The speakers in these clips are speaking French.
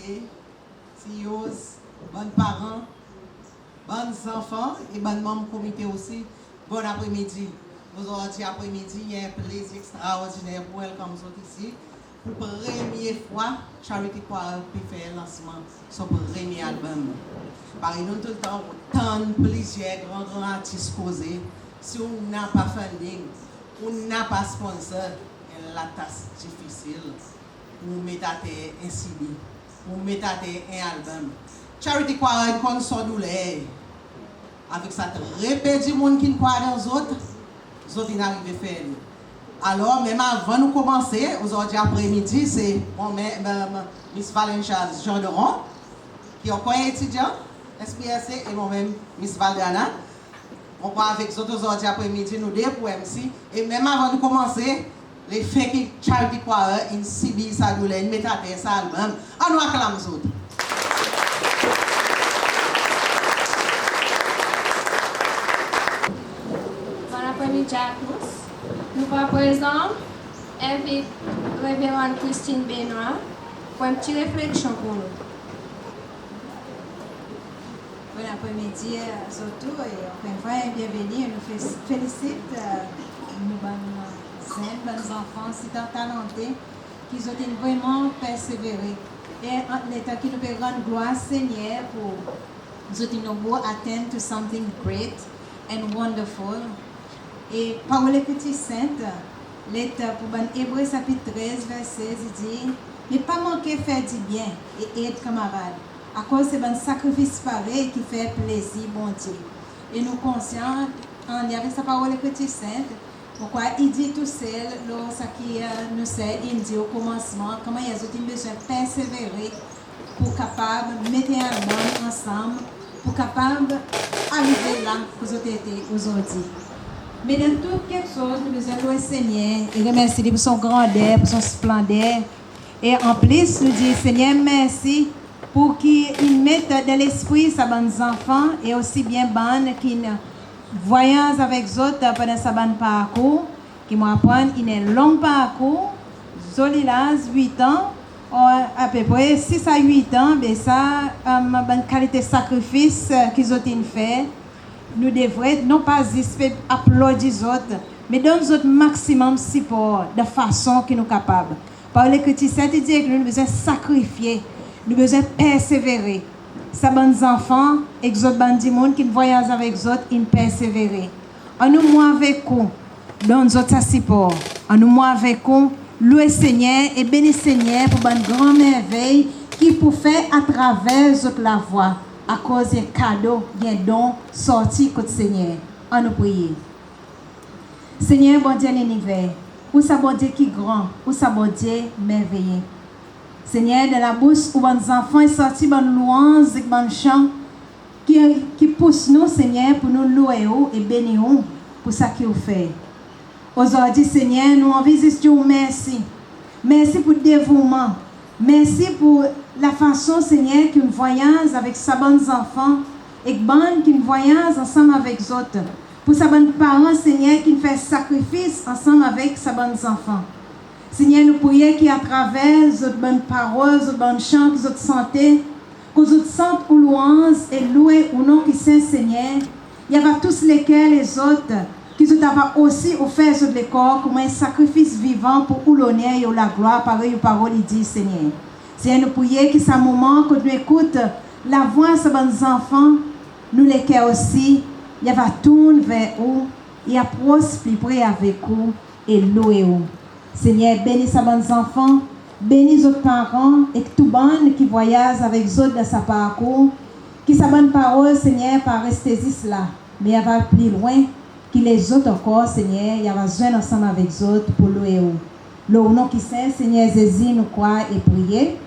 invité, CEOs, bonnes parents, bonnes enfants et bonnes membres du comité aussi. Bon après-midi. Aujourd'hui après-midi, il y a un plaisir extraordinaire pour elle comme vous ici. Pour la première fois, Charity Choir peut faire le lancement de son premier album. Par exemple, tout le temps, tant de plaisir, grands artistes causés. Si on n'a pas funding, on n'a pas sponsor, la tâche difficile. Pour mettre un CD, pour mettre un album. Charity Choir est comme son douleur. Avec ça, très du monde qui ne croit dans les autres ils n'arrivent à faire. Alors, même avant de commencer, aujourd'hui après-midi, c'est Miss Valentin Jorderon, qui est encore étudiant, SPSC, et moi-même, Miss Valdana. On va avec les autres aujourd'hui après-midi, nous deux pour MC. Et même avant de commencer, les faits qui Charity Choir, une CB, ça douleur, une métathèse, ça album, on nous acclame les autres. Après-midi à tous. Nous va présent avec Révérende Christine Benoît pour une petite réflexion pour nous. Bon après-midi surtout et encore une fois bienvenue. Nous félicite nos bonnes enfants si tant talentés qui ont vraiment persévéré. Et en l'état qui nous peut rendre gloire Seigneur pour nous atteindre to something great and wonderful. Et parole les petits saintes, l'état pour Hébreu chapitre 13, verset 16, il dit, ne pas manquer faire du bien et aide camarade. À cause de ce sacrifice pareil qui fait plaisir, bon Dieu. Et nous conscients, en y avec sa parole les petits saintes, pourquoi il dit tout seul, ce qui nous sert, il dit au commencement, comment il y a besoin de persévérer pour capable mettre un album ensemble, pour capable arriver là où vous êtes aujourd'hui. Mais dans toute quelque chose, nous devons louer le Seigneur et remercier pour son grandeur, pour son splendeur. Et en plus, nous disons, Seigneur, merci pour qu'il mette dans l'esprit sa bonne enfants et aussi bien bonne qui voyagent avec les autres pendant sa bonne parcours, qui m'apprennent il est long parcours, joli là, 8 ans, à peu près 6 à 8 ans, mais ça, ma bonne qualité de sacrifice qu'ils ont fait. Nous devrions non pas juste applaudir les autres, mais donner aux autres maximum support de façon que nous sommes capables. Par l'Écriture, c'est dit que nous devons sacrifier, nous devons persévérer. Ces bons enfants et les autres bandits qui voyagent avec les autres, ils persévèrent. En nous, moi avec vous, donne aux autres support. En nous, moi avec vous, louez Seigneur et bénis Seigneur pour une grande merveille qui peut faire à travers les autres la voix. À cause d'un cadeau, d'un don sorti côté Seigneur. On nous prie. Seigneur, bon Dieu l'univers, où ça bon Dieu qui est grand, où ça bon Dieu merveilleux. Seigneur, de la bouche où bon enfants est sorti bonne louange et bon chant qui pousse nous, Seigneur, pour nous louer et bénir pour ça qu'il fait. Aujourd'hui, Seigneur, nous envisagons merci. Merci pour le dévouement. Merci pour la façon, Seigneur, que nous voyons avec sa bonne enfants et qui nous voyons ensemble avec les autres. Pour sa bonne parents, Seigneur, qui nous fait sacrifice ensemble avec sa bonne enfants. Seigneur, nous prions qu'à travers les bonnes paroles, les bonnes chants, les autres santé, que les autres sentent ou louanges et louer au nom qui Saint Seigneur. Il y a tous lesquels les autres qui ont aussi offert sur le corps comme un sacrifice vivant pour l'honneur et la gloire, pareil aux paroles, il dit Seigneur. Seigneur, nous prions que ce moment, quand nous écoutons la voix de ces bons enfants, nous les cœurs aussi, il va tourner vers eux, il va prospérer avec eux et louer eux. Seigneur, bénis ces bons enfants, bénis les autres parents et tout le monde qui voyage avec les autres dans sa parcours, que sa bonne parole, Seigneur, pas rester ici là, mais elle va plus loin. Que les autres encore, Seigneur, il y a besoin ensemble avec les autres pour louer. Le nom qui sait, Seigneur Jésus, nous croit et prier.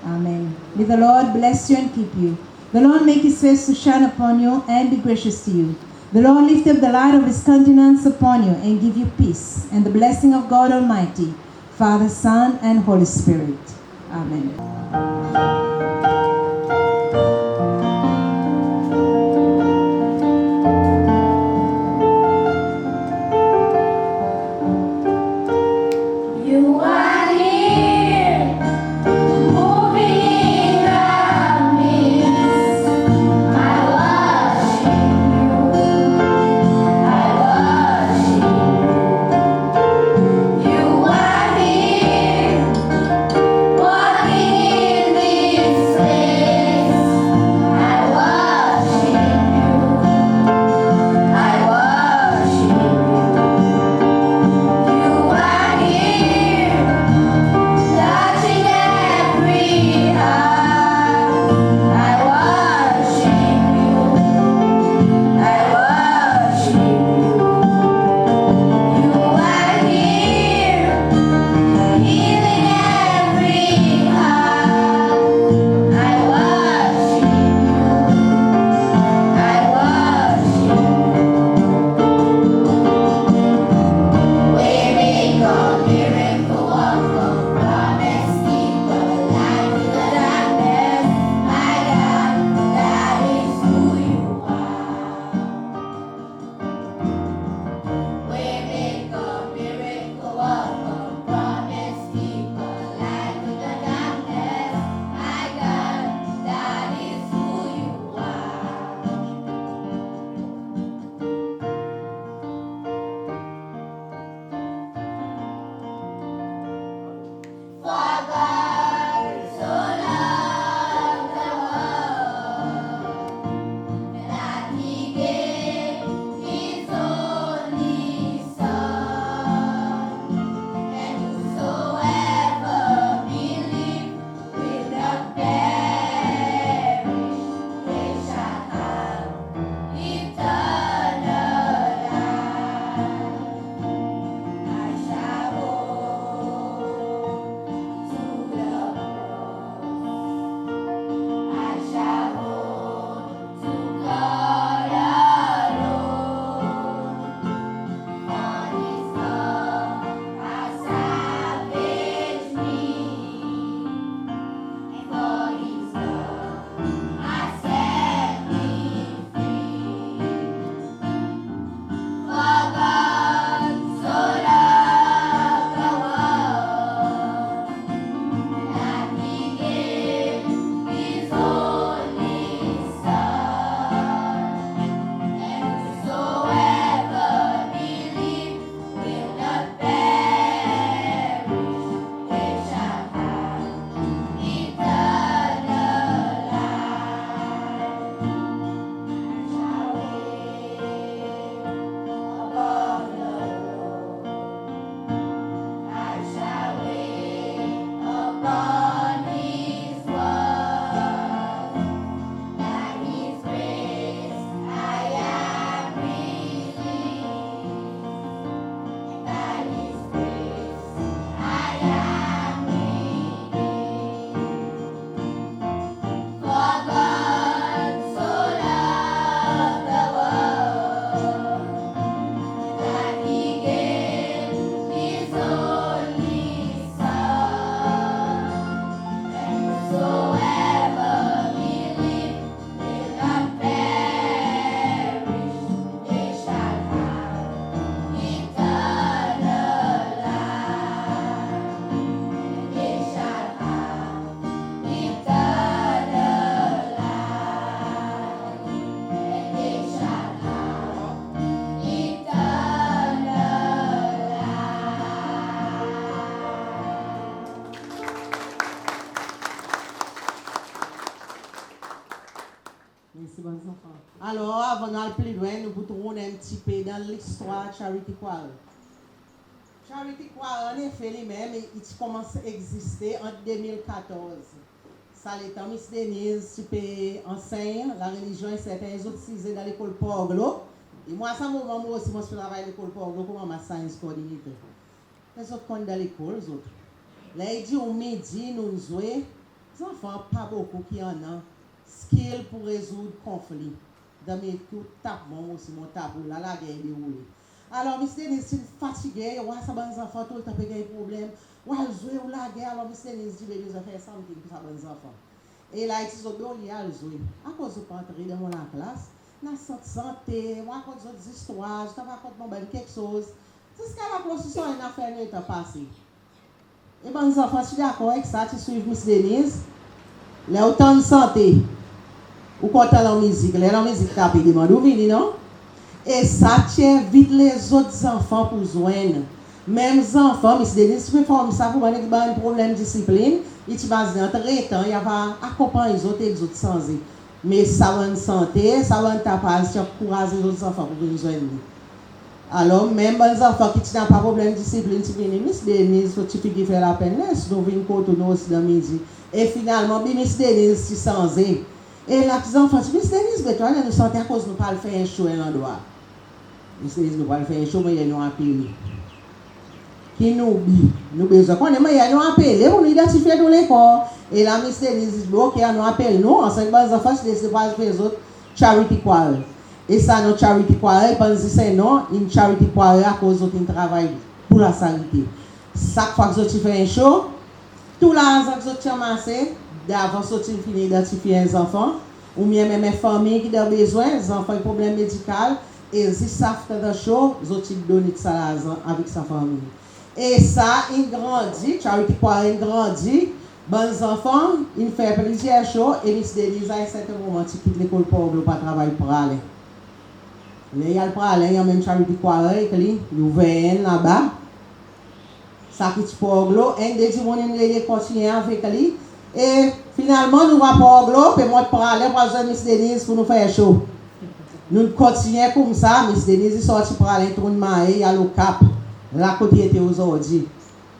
Amen. May the Lord bless you and keep you. The Lord make his face to shine upon you and be gracious to you. The Lord lift up the light of his countenance upon you and give you peace and the blessing of God Almighty, Father, Son, and Holy Spirit. Amen. You are here, moving in Merci, bons enfants. Alors, avant d'aller plus loin, nous pouvons un petit peu dans l'histoire de Charity Choir. Charity Choir, en effet, lui-même, il commence à exister en 2014. Ça, l'état Miss Denise, tu peux enseigner la religion et certains autres utilisés dans l'école Poglo. Et moi, ça, moi aussi, moi, je travaille à l'école Poglo comme ma science coordinator. Les autres sont dans l'école, les autres. Là, il dit au midi, nous jouons. Les enfants, pas beaucoup qui en ont. Skill pour résoudre conflit. Dans mes tout tapons aussi, mon tabou, là, la guerre est déroulée. Alors, Miss Denise, si fatigué, ouais, ça va les enfants, tout le temps, il y a des problèmes. Ouais, jouer ou la guerre, alors Miss Denise dit, bébé, ça fait something pour ça, les enfants. Et là, ils disent, bon, il y a le jouer. À cause de rentrer dans la classe, dans la santé, moi, à cause d'autres histoires, je t'avais raconté quelque chose. C'est ce qu'à la constitution, une affaire n'est pas passée. Et bien, les enfants, je suis d'accord avec ça, tu suis Miss Denise. Là, autant de santé. Ou quand tu as la musique, la musique tape, il demande où venir, non? Et ça tient vite les autres enfants pour joindre. Même les enfants, Miss Denise, tu peux former ça pour un problème de discipline. Et tu vas dans le temps, il va accompagner les autres et les autres sans eux. Mais ça va en santé, ça va en tapage, tu encourages les autres enfants pour venir joindre. Alors, même les enfants qui n'ont pas de problème de discipline, tu viens, Miss Denise, tu peux faire la peine, nous venons continuer aussi dans le midi. Et finalement, Miss Denise, tu sans eux. Et là, les enfants, Miss Denise, mais toi, nous sentons à cause nous pas faire un show à l'endroit. Miss Denise, nous pas faire un show, mais il y a un appel. Qui nous oublie. Nous besoin qu'on ait, mais il y a un appel pour nous identifier dans l'école. Et là, Miss Denise dit, ok, nous appelle nous, ensemble, les enfants, je décide pas de faire les autres Charity Choir. Et ça, notre Charity Choir, ils pensent que c'est non, une Charity Choir à cause de travail pour la santé. Chaque fois que tu fais un show, tout l'argent que tu as amassé, d'avant que tu finis d'identifier les enfants, ou bien même les familles qui ont besoin, les enfants ont des problèmes médicaux, et ils savent faire un show, ils ont donné ça l'argent avec sa famille. Et ça, il grandit, Charity Choir, il grandit, bons enfants, il fait plusieurs shows, et Miss Denise, à un certain moment, tu quittes l'école pour ne pas travailler pour aller. Il y a le parallèle, il y a même Charity Choir, il ouvert là-bas. Ça quitte pour l'eau, et des gens qui continuent avec lui. Et finalement, nous allons pour l'eau, et moi, pour aller pour Miss Denise pour nous faire chaud. Nous continuons comme ça, Miss Denise est sortie pour aller tourner il y a le cap, là côté était aujourd'hui.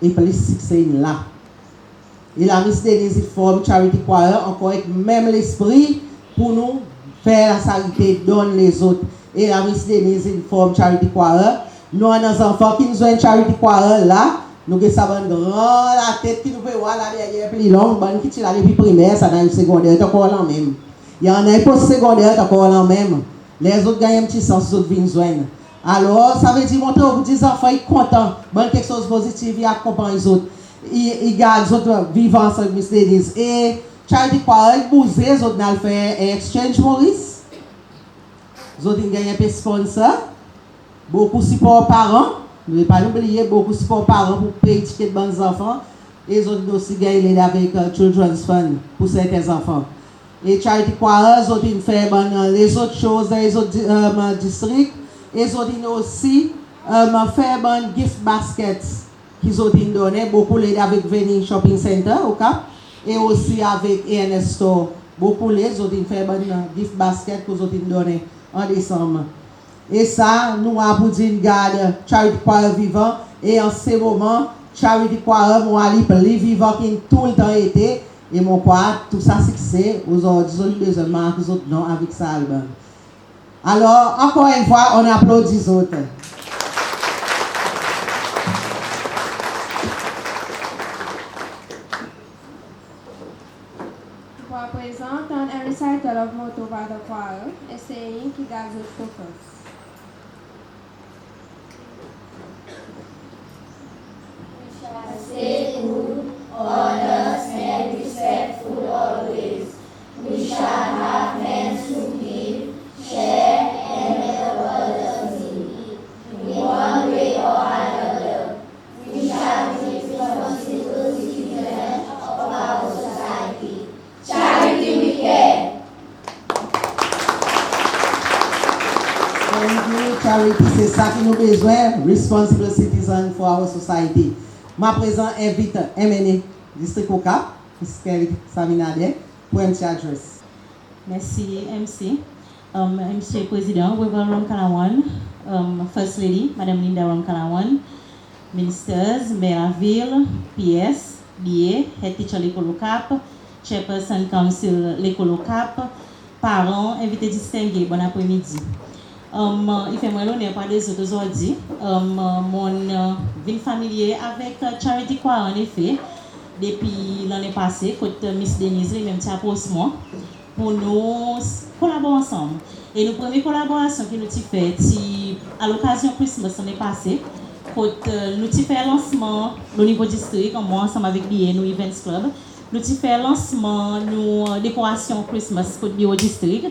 Et puis, c'est là. Et la Miss Denise forme Charity Choir, encore avec même l'esprit pour nous faire la charité, donner les autres. Et la Miss Denise forme Charity Choir. Nous avons des enfants qui nous ont une Charity Choir là. Nous avons une grande tête qui nous peut voir là derrière plus longue, qui tire la depuis primaire, ça dans le secondaire, c'est encore là même. Il y en a un post-secondaire, c'est encore là même. Les autres gagnent un petit sens, les autres viennent joindre. Alors, ça veut dire montrer aux petits enfants, ils sont contents, quelque chose de positif, ils accompagnent les autres. Ils gardent les autres vivants avec Miss Denise. Et Charity Choir, ils bougent, les autres ont fait un exchange Maurice. Les autres gagnent un peu de sponsor. Beaucoup de support parents. Ne pouvez pas oublier, beaucoup de support parents pour payer ticket de bons enfants. Et les autres aussi gagnent avec Children's Fund pour certains enfants. Et Charity Choir, les autres font les autres choses dans les autres districts. Et les autres aussi font gift baskets qu'ils ont donné. Beaucoup les avec Venning Shopping Center au Cap. Et aussi avec ENS Store. Beaucoup les autres font gift baskets qu'ils ont donné en décembre. Et ça, nous avons dit garde Charity Choir vivant. Et en ce moment, Charity Choir, moi, les vivants qui ont tout le temps été. Et mon quoi, tout ça, c'est aujourd'hui, ils ont besoin de marquer les autres noms avec ça album. Alors, encore une fois, on applaudit les autres. Pour à présent, dans un recital of motto by the choir, essaying qui garde le focus. Stay good, honest, and respectful always. We shall have hands to give, share, and help others in need. In one way or another, we shall be responsible citizens of our society. Charity we care. Thank you, Charity, c'est ça qui nous besoin, responsible citizen for our society. Ma présent invite MNE, district au Cap, Ms. Kelly Saminade, pour un petit adresse. Merci, MC. Monsieur le Président, Reverend Ron Kalawan, First Lady, Madame Linda Ron Kalawan, Ministers, Maire la Ville, PS, BA, Head Teacher l'école au Cap, Chairperson Council l'école au Cap, parents, invités distingués, bon après-midi. Il fait moi l'honneur par des autres aujourd'hui. Mon ville familier avec Charity Choir en effet, depuis l'année passée, côté Miss Denise, même tiens pour moi, pour nous collaborer ensemble. Et nos premières collaborations que nous avons faites à l'occasion Christmas l'année passée, nous avons fait un lancement au niveau district, moi ensemble avec BA, nous Events Club, nous avons fait un lancement, nous décoration Christmas pour le district.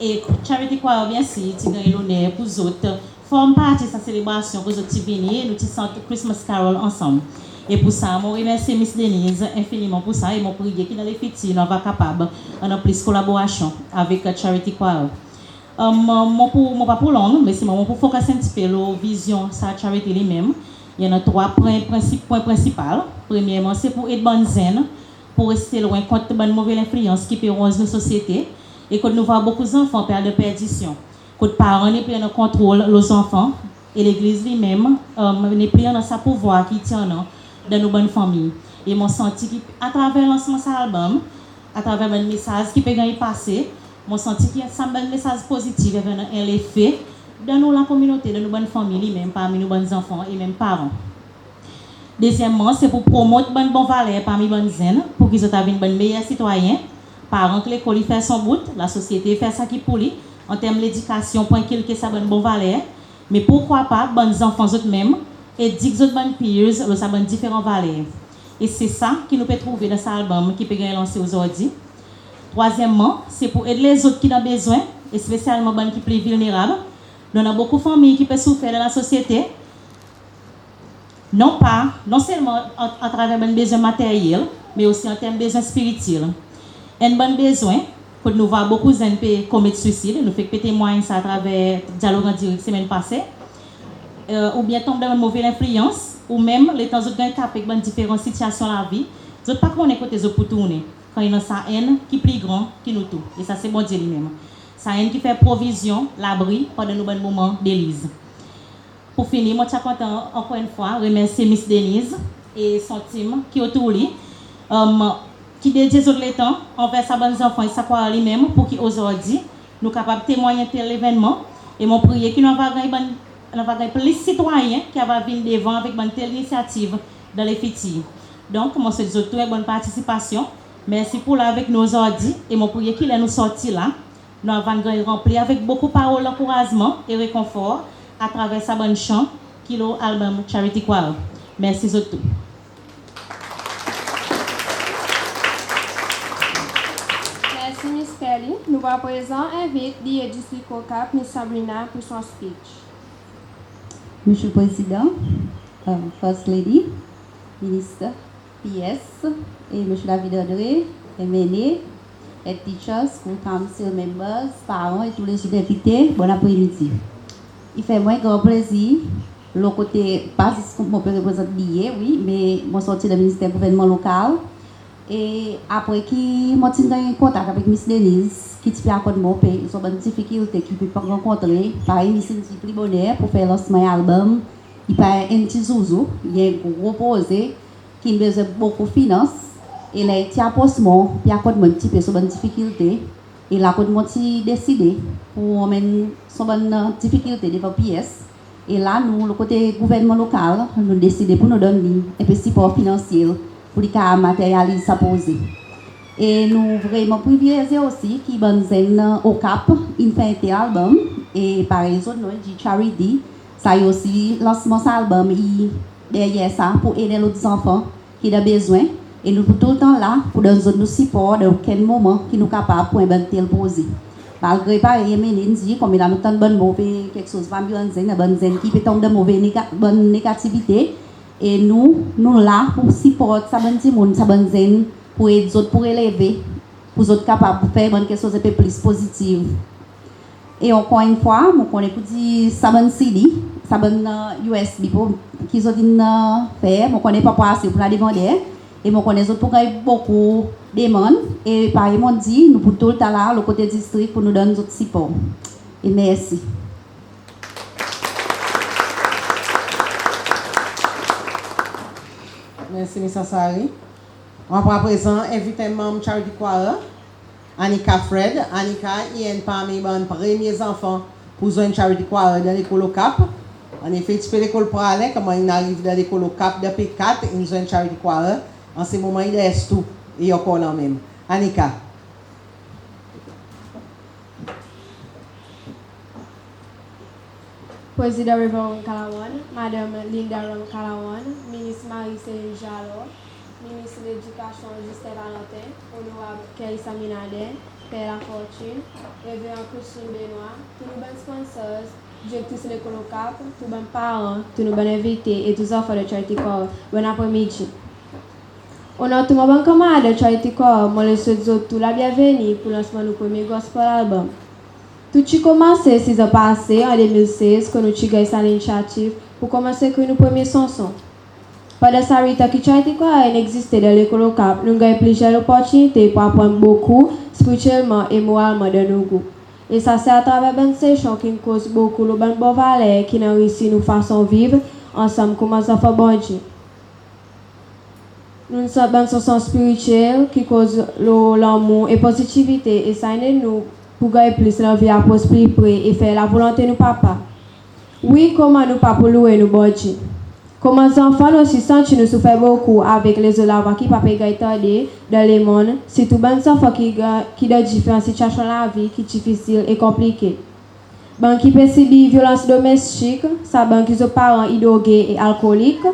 Et Charity Choir, bien sûr, tu gagnes l'honneur pour les autres. Forme partie de cette célébration que vous avez venus, nous avons Christmas Carol ensemble. Et pour ça, je remercie Miss Denise infiniment pour ça et je prie qu'il dans les futurs, nous va capable de plus collaboration avec Charity Choir. Pas pour long, mais c'est pour focuser un petit peu la vision de Charity lui-même. Il y a 3 points principaux. Premièrement, c'est pour être bonne zen, pour rester loin contre de mauvaise influence qui peut rendre nos sociétés. Et quand nous voyons beaucoup d'enfants perdre de perdition, quand les parents ne prennent contrôle les enfants, et l'Église lui-même ne prend dans sa pouvoir qui tient dans nos bonnes familles. Et je senti qu'à travers lancement de cet album, à travers le message qui peut passer, je senti qu'il y a un message positif et un effet dans la communauté, dans nos bonnes familles, même parmi nos bons enfants et même parents. Deuxièmement, c'est pour promouvoir de bonnes valeurs parmi les bonnes zen, pour qu'ils soient de meilleurs citoyens. Parents que l'école fait son bout, la société fait ça qui pour lui, en termes d'éducation, pour qu'il ait sa bonne valeur. Mais pourquoi pas, bonnes enfants eux-mêmes, et 10 autres bonnes peers, ça bonne différentes valeurs. Et c'est ça qui nous peut trouver dans cet album qui peut être lancé aujourd'hui. Troisièmement, c'est pour aider les autres qui ont besoin, et spécialement les qui sont vulnérables. Nous avons beaucoup de familles qui peuvent souffrir dans la société, non seulement à travers les besoins matériels, mais aussi en termes de besoins spirituels. Un bon besoin, pour nous voir beaucoup de gens commettre suicide, nous faisons témoigner ça à travers le dialogue en direct la semaine passée, ou bien tomber dans une mauvaise influence, ou même les temps où nous avons avec différentes situations de la vie, nous ne pouvons pas côté pour tourner, quand il y a une haine qui est plus grande que nous tous. Et ça, c'est bon Dieu lui-même. Ça haine qui fait provision, l'abri pendant nos bons moments d'Élise. Pour finir, je suis content encore une fois remercier Miss Denise et son team qui est autour de lui. Qui dédie les temps envers sa bonne enfants et sa croix lui-même pour qu'aujourd'hui nous capables de témoigner de l'événement et mon prier qu'il nous va gagner plus de citoyens qui vont venir devant avec une telle initiative dans les futurs. Donc, moi, c'est une très bonne participation. Merci pour là avec nous aujourd'hui et mon prier qu'il nous sorti là. Nous avons rempli avec beaucoup de paroles d'encouragement et réconfort à travers sa bonne chant qui est l'album Charity Choir. Merci surtout. Merci Miss Kelly. Nous à présent invite l'IA District au Cap, Miss Sabrina, pour son speech. Monsieur le Président, First Lady, Ministre, PS, et Monsieur David André, MNE, Head Teachers, School Council Members, parents et tous les autres invités, bon après-midi. Il fait moins grand plaisir, le côté, pas ce qu'on peut représenter l'IA, oui, mais je suis sorti du ministère du gouvernement local. Et après qui m'a eu un contact avec Miss Denise, qui t'a accordé mon pays, ils ont une difficulté qu'ils ne peuvent pas rencontrer. Pareil, Miss Denise plus bonheur pour faire lancement de l'album. Il a un petit zouzou, il y a un gros projet qui a besoin de beaucoup de finances. Et là, il a posé il a accordé un petit peu sur une difficulté. Et là, il a décidé pour mener sur une difficulté devant PS. Et là, nous, le côté gouvernement local, nous avons décidé pour nous donner un peu de support financier pour les cas matérialiser sa posée. Et nous vraiment privilégiés aussi qui bonne au Cap, il fait un album et par exemple nous dit Charity, ça y aussi lancement cet album derrière ça pour aider les autres enfants qui ont besoin et nous tout le temps là pour donner nous support dans quel moment qui nous capable pour un tel posé. Malgré pas Emeline dit comme il a tant de bonne mauvais quelque chose pas bien bonne qui peut tomber de mauvaise bonne négativité. Et nous là pour supporter ça bonne monde ça bonne zen pour aider autres pour élever pour autres capables de faire quelque chose un peu plus positive. Et encore une fois on connaît pour dire ça bonne CD ça bonne USB pour qu'ils ont faire on connaît pas assez pour la demander Et je connais pour beaucoup de demandes. Et par ils m'ont dit, nous pour tout le temps là, le côté district, pour nous donner notre support. Et merci. Merci, M. Sari. On va à présent inviter membre Charity Choir, Annika Fred. Annika, il y a parmi les premiers enfants pour jouer Charity Choir dans l'école au Cap. En effet, tu peux l'école pour aller, comment il arrive dans l'école au Cap depuis 4, il joue Charity Choir. En ce moment, il laisse tout et il y a encore là même. Annika. Président Révérend Kalawan, Madame Linda Ram Kalawan, Ministre Marie-Céline Jalot, Ministre de l'Éducation Justin Valentin, Honorable Kelly Minade, Père La Fortune, Révérend Christine Benoît, tous nos bons sponsors, directrice de l'école au Cap, tous nos parents, tous nos bons invités et tous les enfants de Charity Choir. Bon après-midi. On a tout le monde camarade de Charity Choir, moi le souhaite tout la bienvenue pour le lancement de notre premier gospel album. Tout a commencé 6 ans passés, en 2016, quand nous avons eu cette initiative pour commencer avec nos premiers chansons. Pendant sa vie, Charity Choir existait dans l'école au Cap, nous avons eu plusieurs opportunités pour apprendre beaucoup spirituellement et moralement de nos groupes. Et ça, c'est à travers une session qui nous cause beaucoup de bonnes valeurs qui nous réussit nous façon vivre ensemble comme des enfants bon Dieu. Nous sommes une chanson spirituelle qui cause l'amour et la positivité et ça aide nous pour gagner plus l'envie à plus près et faire la volonté de nos papas. Oui, comment nous pas pour louer nos bon Dieu. Comment les enfants nous aussi sentent nous souffrent beaucoup avec les autres qui ne peuvent pas tarder dans le monde, c'est tout les enfants qui ont différentes situations dans la vie qui sont difficiles et compliquées. Ben qui peut subir violence domestique, ça ben qui sont parents idrogués et alcooliques,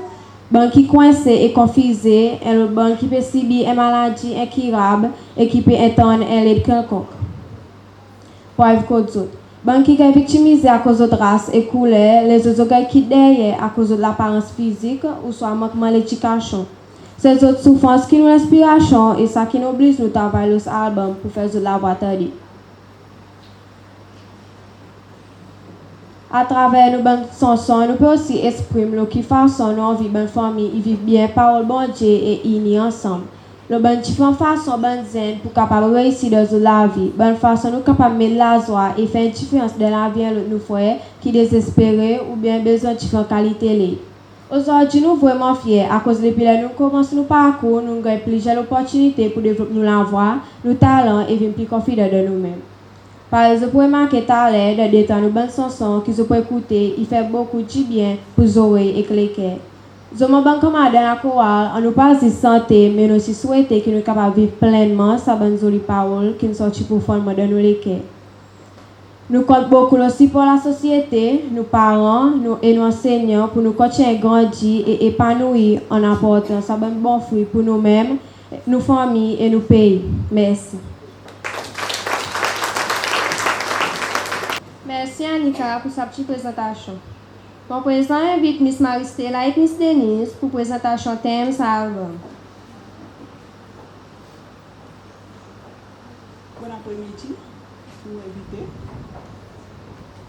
ben qui coincés et confusés, et ben qui peut subir une maladie incurable et qui peut étendre un l'aide quelconque. Pour vivre comme autres. Ben qui est victimisé à cause de race et couleur, les autres qui derrière à cause de l'apparence physique ou soit manquement d'éducation. Ces autres souffrances qui nous l'inspiration et ça qui nous oblige nous travailler les albums pour faire de la voix tardée. À travers nos bonnes chansons, nous pouvons aussi exprimer ce qui façon nos vies, bonne famille, ils vivent bien par le bon Dieu et unis ensemble. Le bonne différente façon bonne zen pour capable réussir dans la vie. Bonne façon nous capable mettre la joie et faire une différence dans la vie de nos frères qui désespérés ou bien besoin de différentes qualités. Aujourd'hui, nous sommes vraiment fiers à cause depuis que nous commençons nos parcours, nous avons plusieurs opportunités pour développer nos voix, nos talents et vivre plus confiants de nous-mêmes. Par exemple, pour remarquer talent de détendre nos bonnes chansons qui se peuvent écouter, il fait beaucoup de bien pour les oreilles et les cœurs. Nous sommes dans la chorale, on nous parle de santé, mais nous aussi souhaitons que nous soyons capables de vivre pleinement ces bonnes jolies paroles qui nous sortent pour former de nos cœurs. Nous comptons beaucoup aussi pour la société, nos parents et nos enseignants pour nous continuer à grandir et épanouir en apportant ces bons fruits pour nous-mêmes, nos familles et nos pays. Merci. Merci Annika pour sa petite présentation. Mon président invite Miss Maristela et Miss Denise pour présentation thème sa album. Bon après-midi, nous invitons.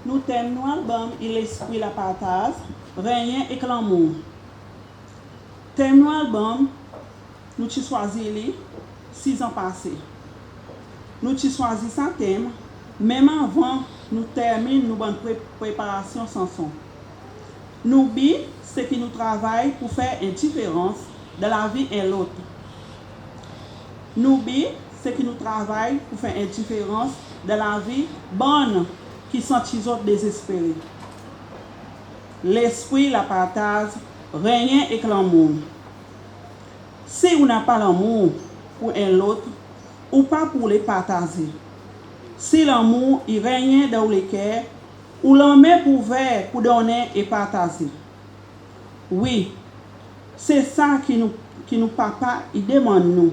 Nous thème nous album et l'esprit la partage, rien et l'amour. Thème nous album, nous avons choisi 6 ans passés. Nous avons choisi ce thème, même avant nous terminer nos bonnes préparations sans son. Nous bi, c'est que nous travaillons pour faire une différence dans la vie et l'autre. Nous bi, c'est que nous travaillons pour faire une différence dans la vie bonne qui sont les autres désespérés. L'esprit la partage, rien et l'amour. Si on n'a pas l'amour pour un autre, ou pas pour les partager. Si l'amour il règne dans le cœur, ou l'on met pour faire, pour donner et partager. Oui, c'est ça qui nous papa il demande nous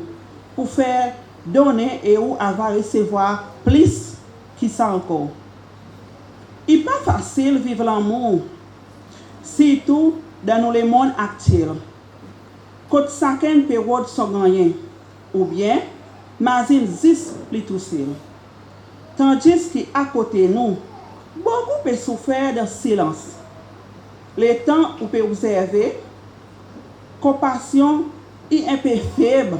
pour faire donner et ou avoir recevoir plus qui ça encore. Il n'est pas facile de vivre l'amour, surtout dans le monde actuel. Quand chacun période sont gagnés, ou bien, mais il existe plus tout seul. Tandis qu'à côté de nous, beaucoup peuvent souffrir de silence. Le temps où peut observer, compassion il est un peu faible,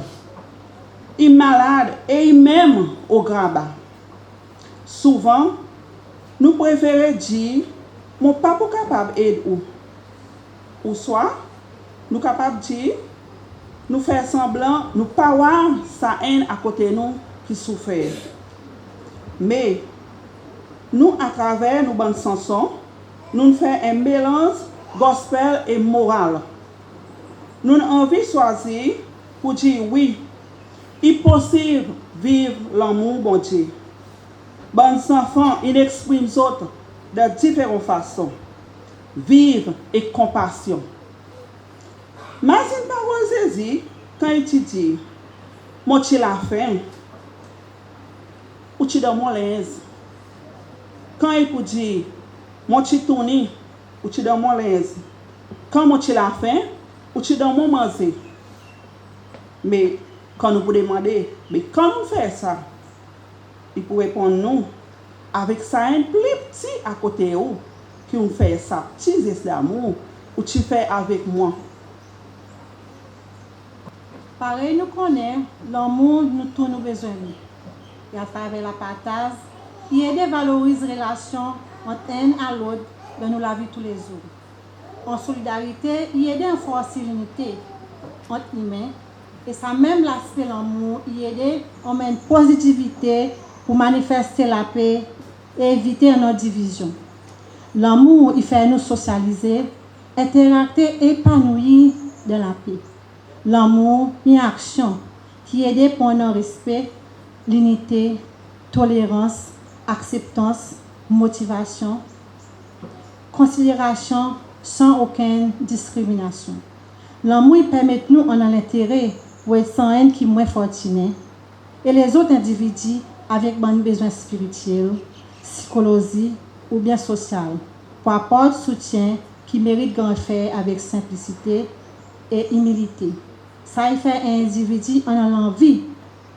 il est malade et il même au grabat. Souvent, nous préférons dire, mon papa est capable d'aider ou soit, nous sommes capables de dire, nous faire semblant, nous pas voir sa haine à côté de nous qui souffre. Mais, nous, à travers nos bonnes chansons, nous faisons un mélange gospel et moral. Nous avons envie de choisir pour dire oui, il est possible de vivre l'amour, bon Dieu. Bons enfants, ils expriment autres de différentes façons. Vivre et compassion. Imagine par Jésus, quand il te dit, moi tu l'as fait, ou tu donnes mon l'aise. Quand il peut dire, moi tu tournes, ou tu donnes mon l'aise. Quand moi tu l'as fait, ou tu donnes mon manger. Mais quand nous vous demander, mais quand nous faisons ça, il peut répondre nous, avec ça un plus petit à côté de vous, qui nous fait ça, petit geste d'amour, ou tu fais avec moi. Pareil, nous connaissons l'amour, nous tous nous besoin. Et à travers la partage, il aide à valoriser les relations entre un à l'autre dans nous la vie tous les jours. En solidarité, il aide à renforcer l'unité entre humains. Et ça même l'aspect de l'amour, il aide à mettre une positivité pour manifester la paix et éviter notre division. L'amour, il fait nous socialiser, interacter et épanouir dans la paix. L'amour, une action qui aide pour un respect, l'unité, tolérance, acceptance, motivation, considération sans aucune discrimination. L'amour il permet nous en l'intérêt pour être sans haine qui est moins fortuné et les autres individus avec des besoins spirituels, psychologiques ou bien sociaux pour apporter soutien qui mérite grand faire avec simplicité et humilité. Ça il fait un individu en a l'envie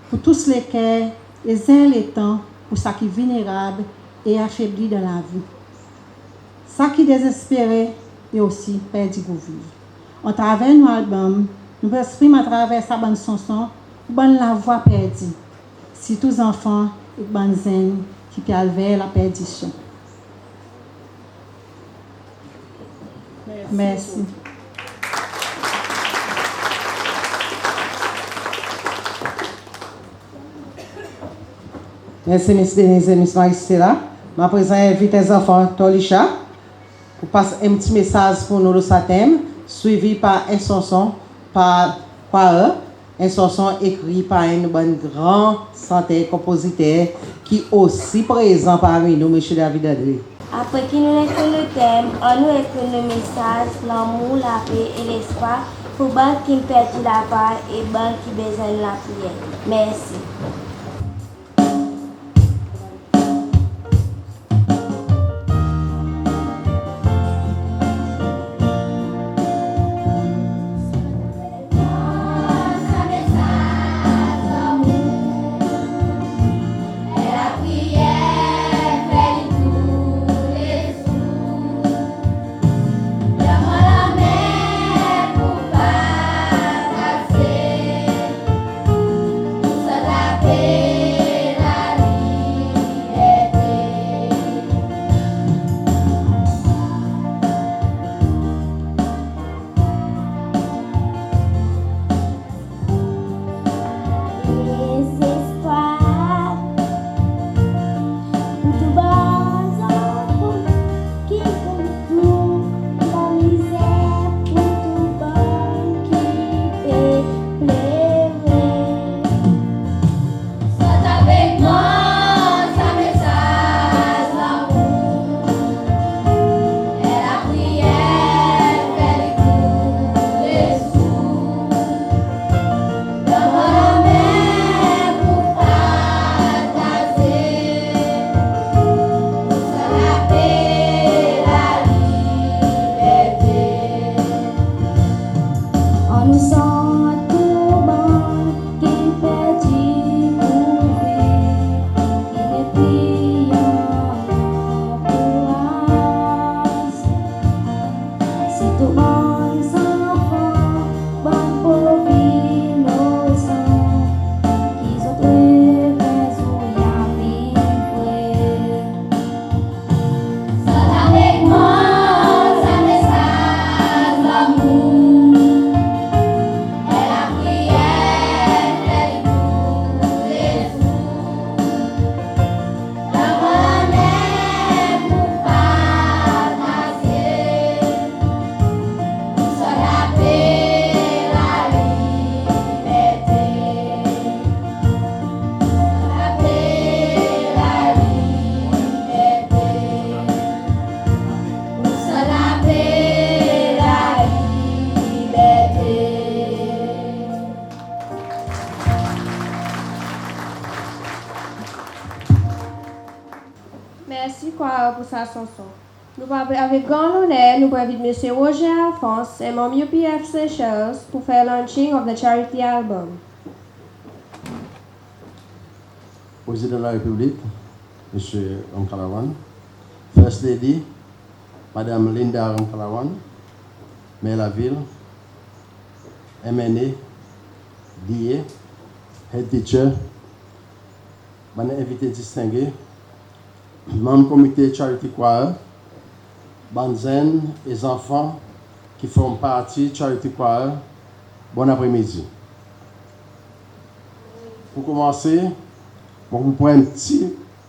pour tous les cœurs, les uns les temps, pour ça qui est vulnérable et affaibli dans la vie. Ça qui est désespéré et aussi perdu pour vivre. En travers nos albums, nous exprimons à travers sa bonne chanson, bonne la voix perdue. Si tous enfants et bonnes zen qui perdent vers la perdition. Merci. Merci, Miss Denise et Miss Maristela. Je présente invite les enfants Tolisha pour passer un petit message pour nous le satem, suivi par une chanson par eux, une chanson écrite par un grand chanteur compositeur qui est aussi présent parmi nous, M. David Adré. Après qu'il nous écrit le thème, on nous écrit le message, l'amour, la paix et l'espoir pour ceux qui perdent la part et ceux qui besoin de la prière. Merci. Paix. Merci quoi pour sa chanson. Nous parlons avec grand honneur, nous invitons M. Roger Alphonse et mon UPF Seychelles pour faire launching of the charity album. Président de la République, M. Ramkalawan, First Lady, Madame Linda Ramkalawan, Maire de la Ville, MNA, DA, Head Teacher, mon invité distingué, membre comité Charity Choir, Banzen et les enfants qui font partie de Charity Choir, bon après-midi. Pour commencer, vous prenez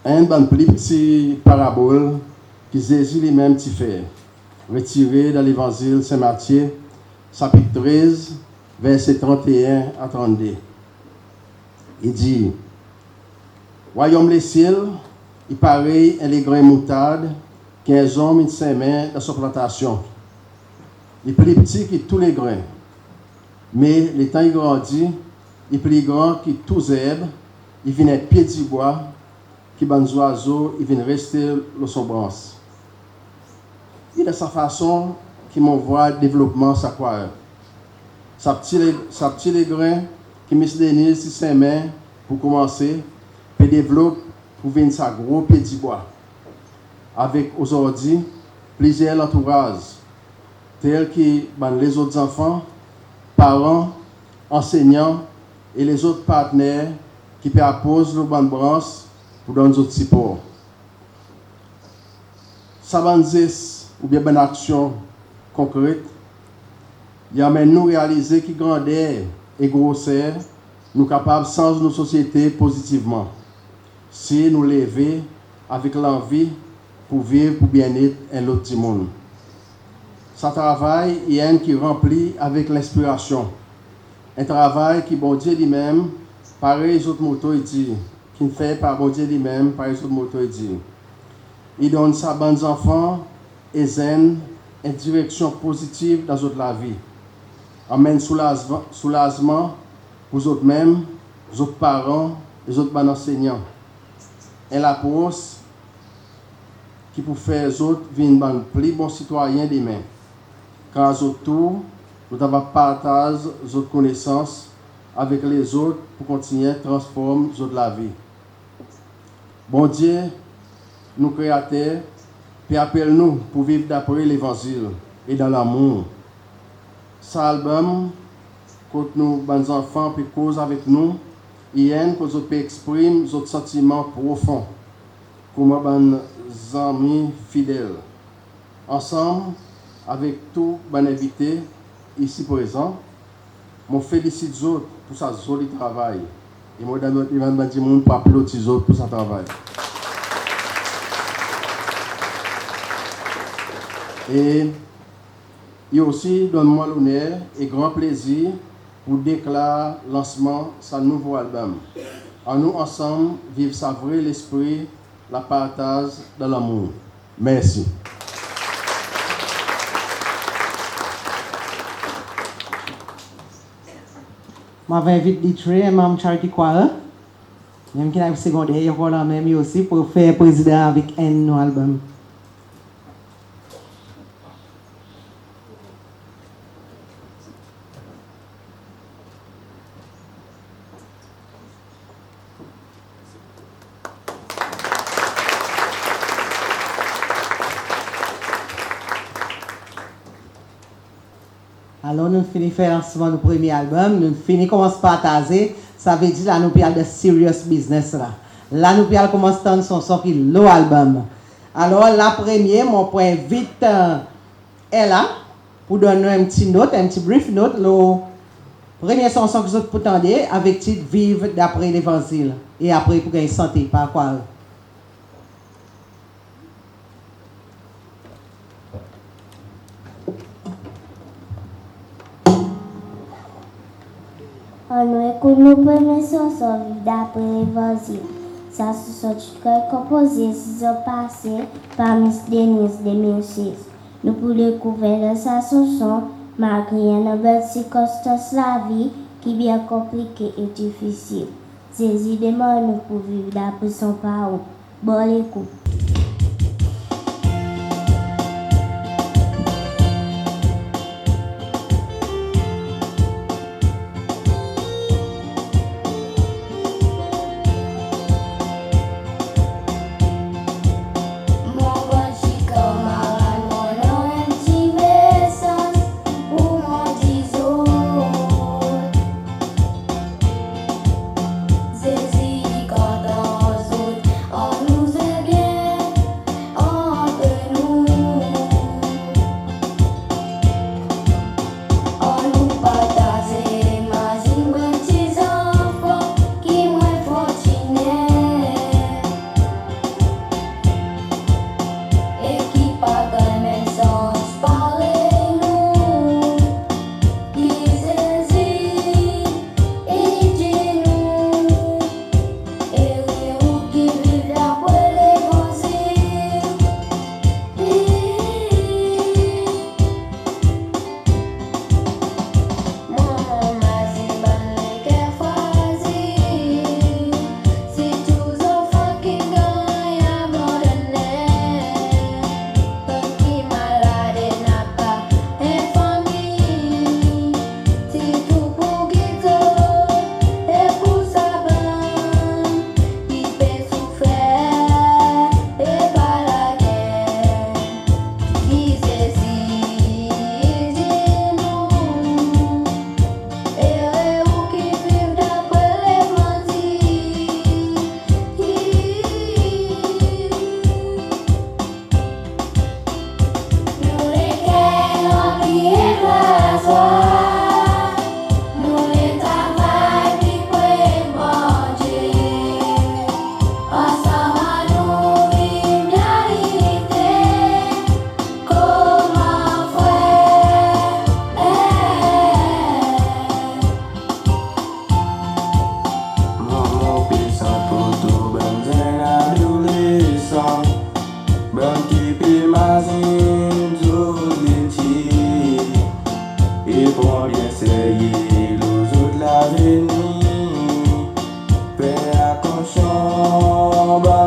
un plus petit parabole qui saisit les mêmes petits faits, retiré dans l'évangile Saint-Matthieu, chapitre 13, versets 31 à 32. Il dit, Royaume des cieux, il paraît un les grains moutarde, 15 hommes et 5 mains dans sa plantation. Il est plus petit que tous les grains, mais le temps il grandit, il est plus grand que tous les herbes, il vient à pied du bois, qui ban oiseaux, il vient rester dans son branche. Et de sa façon, qui m'envoie développement sa croix. Sa petit les grains, qui met Denise sur ses mains pour commencer, puis développe pour venir sa gros pied du bois. Avec aujourd'hui, plusieurs entourages, tels que les autres enfants, parents, enseignants et les autres partenaires qui proposent le bonne branche pour donner d'autres supports. Ça va ou bien une action concrète, il amène nous réaliser que grandeur et grosseur nous capables de changer nos sociétés positivement. Si nous lever avec l'envie pour vivre pour bien-être et l'autre du monde. Ça travail est un qui remplit avec l'inspiration. Un travail qui bon Dieu lui-même, pareil aux autres motos et dit, qui fait par bon Dieu lui-même, pareil aux autres motos et dit. Il donne sa bande d'enfants et zen une direction positive dans toute la vie. Amène soulagement pour vous autres mêmes, les autres parents, les autres enseignants. Et la pause qui pour faire les autres vivre un plus bon citoyen demain. Car à autour, nous avons partagé les autres connaissances avec les autres pour continuer à transformer les autres la vie. Bon Dieu, nous créateurs, puis appelle-nous pour vivre d'après l'évangile et dans l'amour. Cet album, quand nous, bons enfants, puis cause avec nous, il y a que nous peut exprimer nos sentiments profonds, comme nos amis fidèles. Ensemble, avec tous les invités ici présents, je félicite les autres pour sa joli travail. Et moi, je vais dire pour applaudir les autres pour ce travail. Et il aussi donne-moi l'honneur et grand plaisir pour déclarer le lancement de ce nouveau album. En nous ensemble, vivre savourer l'esprit, la partage dans l'amour. Merci. Je m'invite Detroit, membre Charity Choir. Même qui a une secondaire, il y a même aussi pour faire président avec un nouveau album. Alors, nous finissons de faire lancement du premier album, nous finissons commencer à partager, ça veut dire là, nous parlons de serious business là. Là, nous commencer à son son qui est l'album. Alors, la première, mon point vite est là, pour donner un petit note, un petit brief note, le premier son que vous pouvez entendre avec titre Vivre d'après l'évangile. Et après, pour gagner santé, par quoi? On écoute nos premiers chansons d'après l'évangile. Ça se sont composé 6 ans passés par Miss Denise 2006. Nous pouvons découvrir dans sa chanson, malgré une belle circonstance de la vie qui est bien compliquée et difficile. Jésus demande nous pour vivre d'après son parole. Bonne écoute.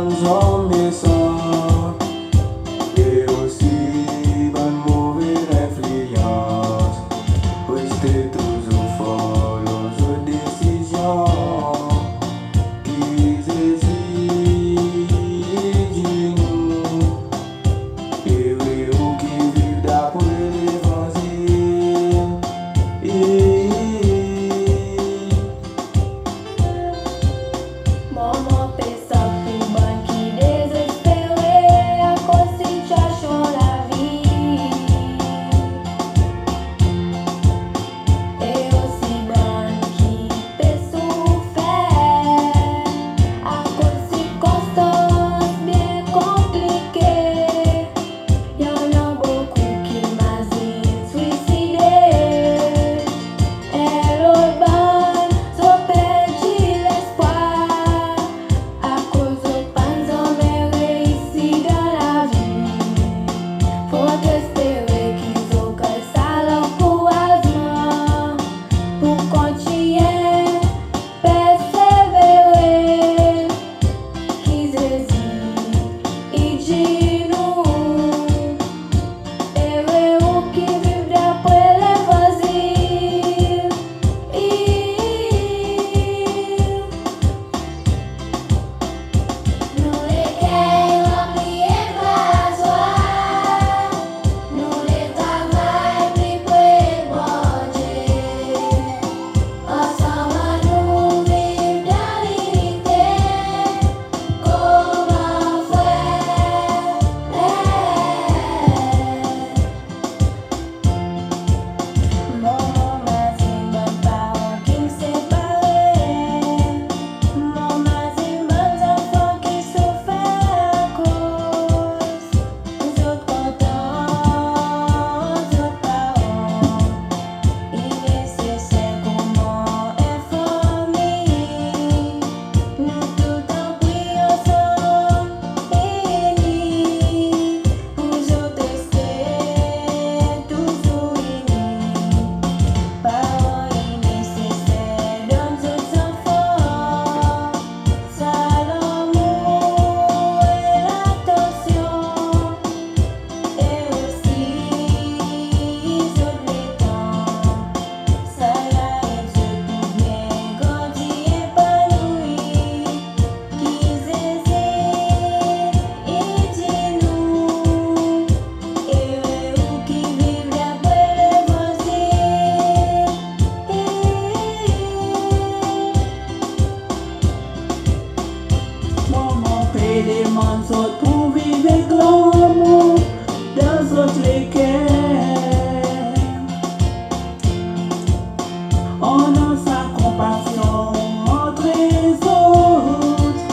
bonnes hommes méchants et aussi bonnes mauvaises influences. Restez toujours fort dans vos décisions qui exigent nous. Et vous qui vivent d'après l'évangile. Maman pensa pour ban qui désespéré à cause situation la vie. Et aussi ban qui peut souffrir à cause circonstances bien compliquées. Y'en a beaucoup qui m'imaginent suicider. Et l'autre ban so perdu l'espoir à cause de pas jamais réussi dans la vie. Faut espérer qu'ils ont que ça l'encouragement pour continuer, persévérer. Qu'ils hésitent, ils disent nous. Et vous qui vivent d'après l'évangile. Nous les gagnons remplis et pas joie. Nous les travaillons plus près de bon Dieu. Ensemble nous vivons dans l'unité. Comme un frère. Maman m'a dit bonnes parents qui me séparaient. Maman m'a dit bonnes enfants qui souffrent à cause. Nous autres contents, nous autres parents. Il est nécessaire comment informer. Nous tout en prions ensemble, unis. Nous autres rester toujours unis. Parents, il est nécessaire dans nos enfants. Ça l'amour et l'attention. Et aussi, ils ont les temps. Ça l'aide tout bien grandir épanoui. Qu'ils hésitent, ils disent nous. Et vous qui vivent d'après l'évangile. Maman paye les manteaux pour vivre avec l'amour dans votre lesquels on a sa compassion entre les autres.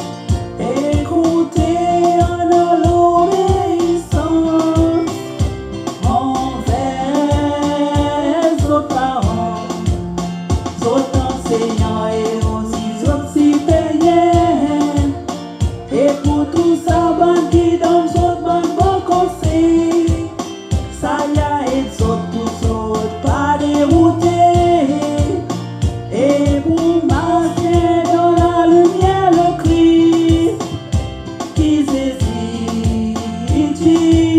Écoutez, on a l'obéissance envers vos parents, vos enseignants et aussi vos supérieurs. Et pour tout ça, ban qui donne son bon conseil, ça y a et d'autres pour d'autres pas dérouter. Et pour marcher dans la lumière le Christ, qui saisit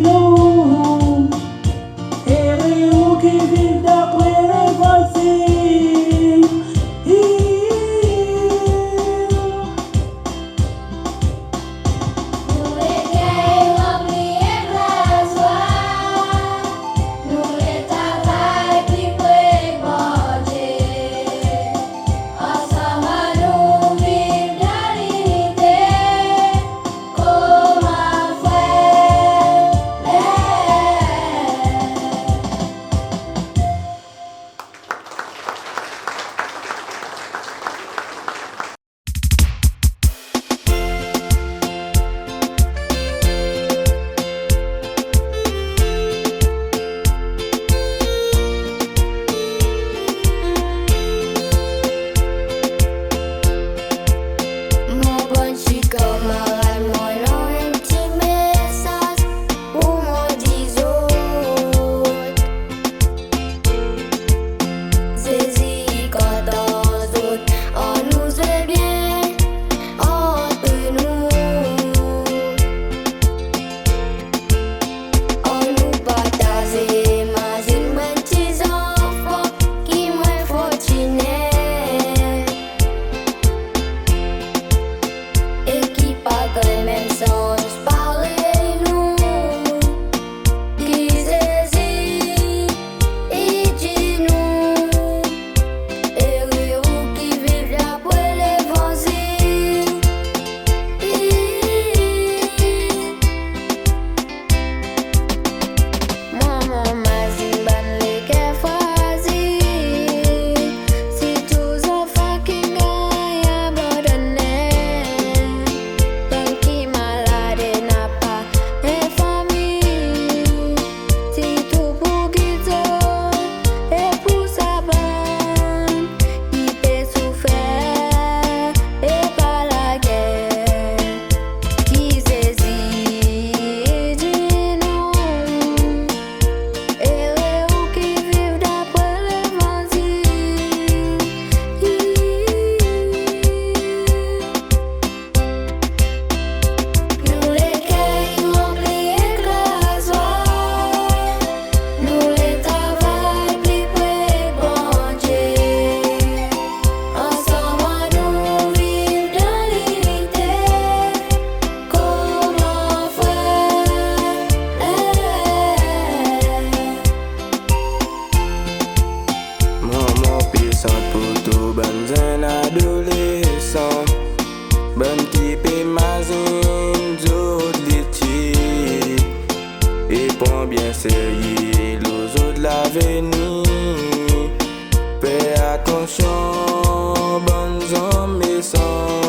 nous. Et vous qui vivent d'après l'évangile. Nous les gagnons bien sérieux l'oiseau de l'avenir. Fais attention, bonnes hommes et sans